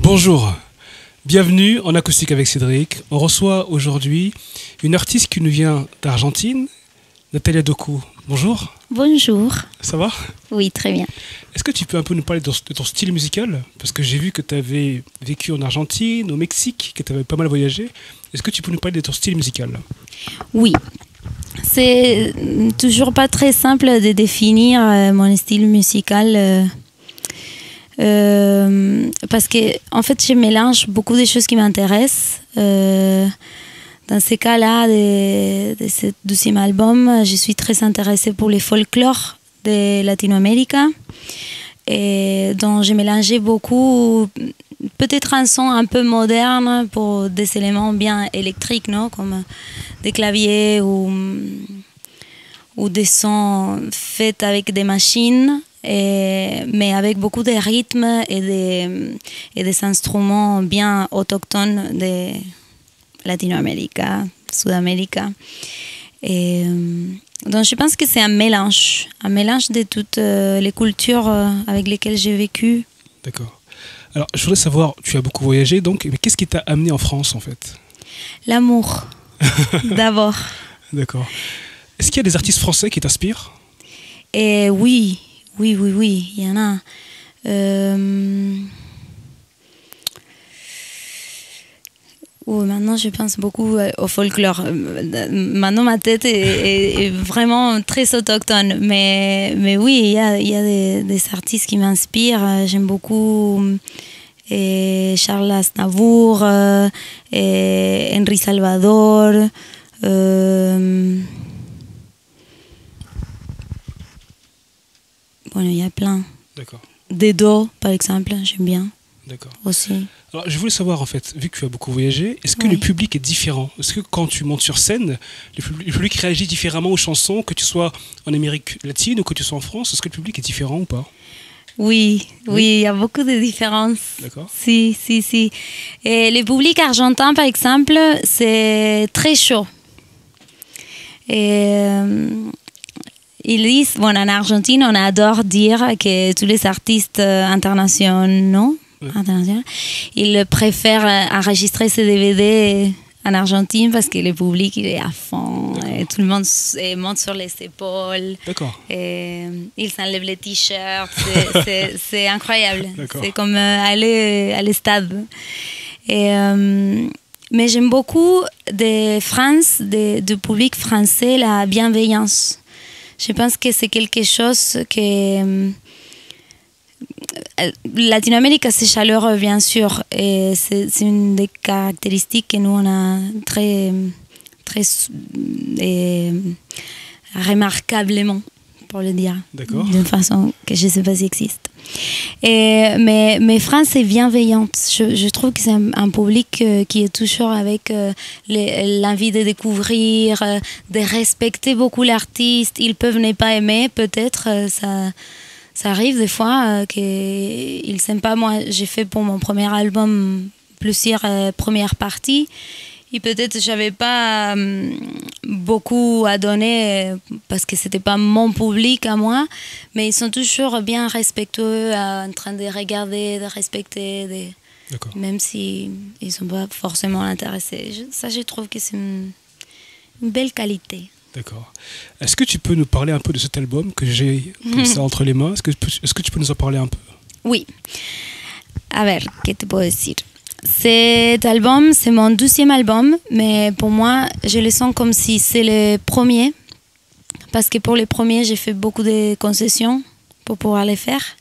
Bonjour, bienvenue en acoustique avec Cédric. On reçoit aujourd'hui une artiste qui nous vient d'Argentine, Natalia Doku. Bonjour. Bonjour. Ça va? Oui, très bien. Est-ce que tu peux un peu nous parler de ton style musical? Parce que j'ai vu que tu avais vécu en Argentine, au Mexique, que tu avais pas mal voyagé. Est-ce que tu peux nous parler de ton style musical? Oui. C'est toujours pas très simple de définir mon style musical parce que en fait je mélange beaucoup de choses qui m'intéressent. Dans ces cas-là, de ce deuxième album, je suis très intéressée pour les folklores de Latino-Amérique, et dont j'ai mélangé beaucoup, peut-être un son un peu moderne pour des éléments bien électriques, non, comme des claviers ou des sons faits avec des machines, mais avec beaucoup de rythmes et des instruments bien autochtones de Latino-Amérique, Sud-Amérique. Donc je pense que c'est un mélange de toutes les cultures avec lesquelles j'ai vécu. D'accord. Alors je voudrais savoir, tu as beaucoup voyagé, donc, mais qu'est-ce qui t'a amené en France en fait? L'amour, d'abord. D'accord. Est-ce qu'il y a des artistes français qui t'inspirent? Oui, il y en a. Maintenant, je pense beaucoup au folklore. Maintenant, ma tête est vraiment très autochtone. Mais oui, il y a des artistes qui m'inspirent. J'aime beaucoup Charles Aznavour, Henry Salvador. Bon, il y a plein. D'accord. Dedo, par exemple, j'aime bien. D'accord. Aussi. Alors, je voulais savoir, en fait, vu que tu as beaucoup voyagé, est-ce que le public est différent? Est-ce que quand tu montes sur scène, le public réagit différemment aux chansons, que tu sois en Amérique latine ou que tu sois en France? Est-ce que le public est différent ou pas? Oui, il y a beaucoup de différences. D'accord. Si. Et le public argentin, par exemple, c'est très chaud. Et ils disent, bon, en Argentine, on adore dire que tous les artistes internationaux, ils préfèrent enregistrer ces DVD en Argentine parce que le public il est à fond et tout le monde monte sur les épaules. D'accord. Et ils s'enlèvent les t-shirts. C'est incroyable. C'est comme aller à l'estade. Mais j'aime beaucoup de France, du public français, la bienveillance. Je pense que c'est quelque chose que Latino-Amérique, c'est chaleureux, bien sûr, et c'est une des caractéristiques que nous on a très remarquablement, pour le dire, d'une façon que je ne sais pas si existe. Mais France est bienveillante. Je trouve que c'est un public qui est toujours avec l'envie de découvrir, de respecter beaucoup l'artiste. Ils peuvent ne pas aimer, peut-être, ça arrive des fois qu'ils ne s'aiment pas. Moi, j'ai fait pour mon premier album plusieurs premières parties. Et peut-être je n'avais pas beaucoup à donner parce que ce n'était pas mon public à moi. Mais ils sont toujours bien respectueux, en train de regarder, de respecter, même s'ils ne sont pas forcément intéressés. Ça, je trouve que c'est une belle qualité. D'accord. Est-ce que tu peux nous parler un peu de cet album que j'ai comme ça entre les mains? Est-ce que tu peux nous en parler un peu? Oui. A ver, ¿qué te puedo decir? Cet album, c'est mon deuxième album, mais pour moi, je le sens comme si c'est le premier, parce que pour le premier, j'ai fait beaucoup de concessions pour pouvoir les faire.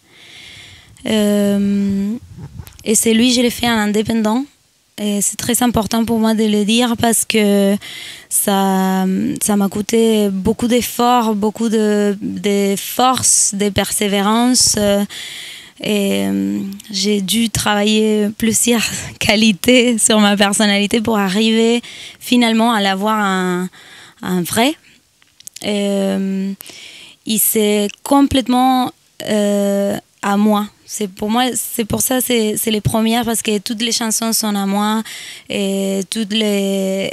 Et celui, je l'ai fait en indépendant. Et c'est très important pour moi de le dire parce que ça m'a coûté beaucoup d'efforts, beaucoup de force, de persévérance. Et j'ai dû travailler plusieurs qualités sur ma personnalité pour arriver finalement à l'avoir un vrai. Et c'est complètement à moi Pour moi, c'est pour ça c'est les premières, parce que toutes les chansons sont à moi, et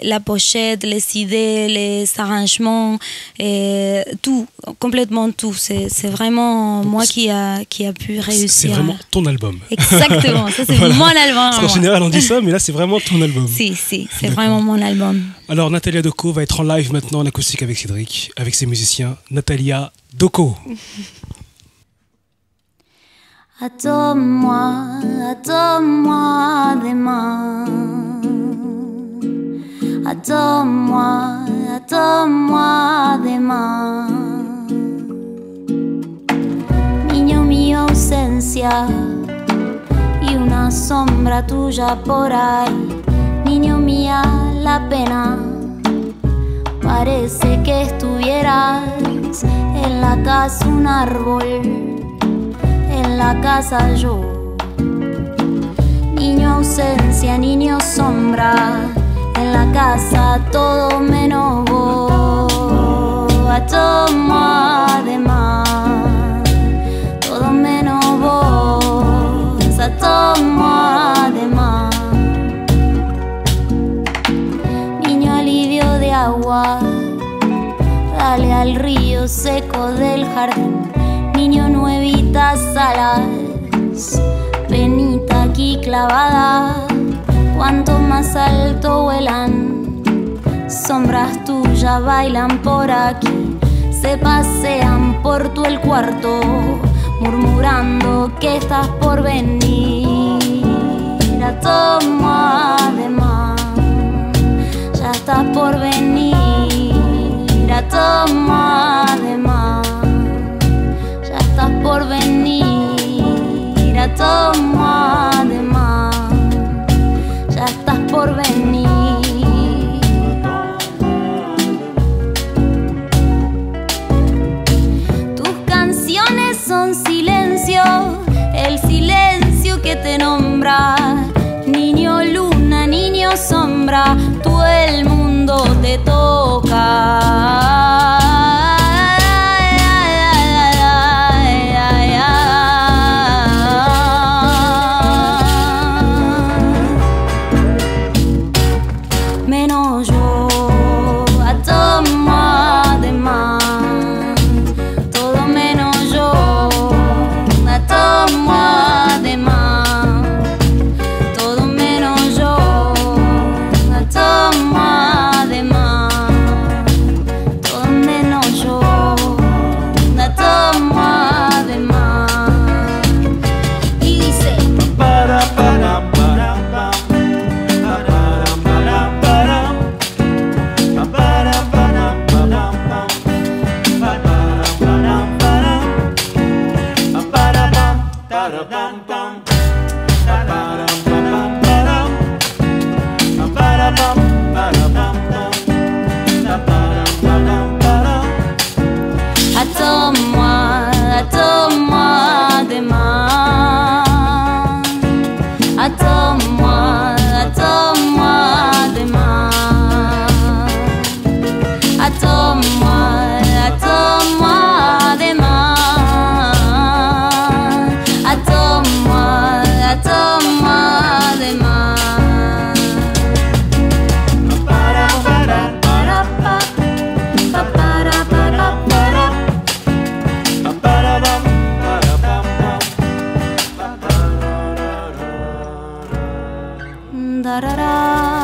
la pochette, les idées, les arrangements, et tout, complètement tout. C'est vraiment moi qui a pu réussir. C'est vraiment ton album. Exactement, ça c'est voilà. Mon album. Parce qu'en général on dit ça, mais là c'est vraiment ton album. Si, c'est vraiment mon album. Alors Natalia Doco va être en live maintenant en acoustique avec Cédric, avec ses musiciens. Natalia Doco. Attends-moi demain. Attends-moi demain. Niño, mi ausencia y una sombra tuya por ahí. Niño, mía, la pena. Parece que estuvieras en la casa un árbol, en la casa yo. Niño ausencia, niño sombra, en la casa todo menos vos. Attends-moi demain, todo menos vos. Attends-moi demain. Niño alivio de agua, dale al río seco del jardín. Niño nuevitas alas, penita aquí clavada. Cuanto más alto vuelan, sombras tuyas bailan por aquí. Se pasean por todo el cuarto, murmurando que estás por venir. Attends-moi demain, ya estás por venir. Attends-moi demain, ya estás por venir. Attends-moi demain, ya estás por venir. Tus canciones son silencio, el silencio que te nombra. Niño luna, niño sombra, todo el mundo te toca. Da da da.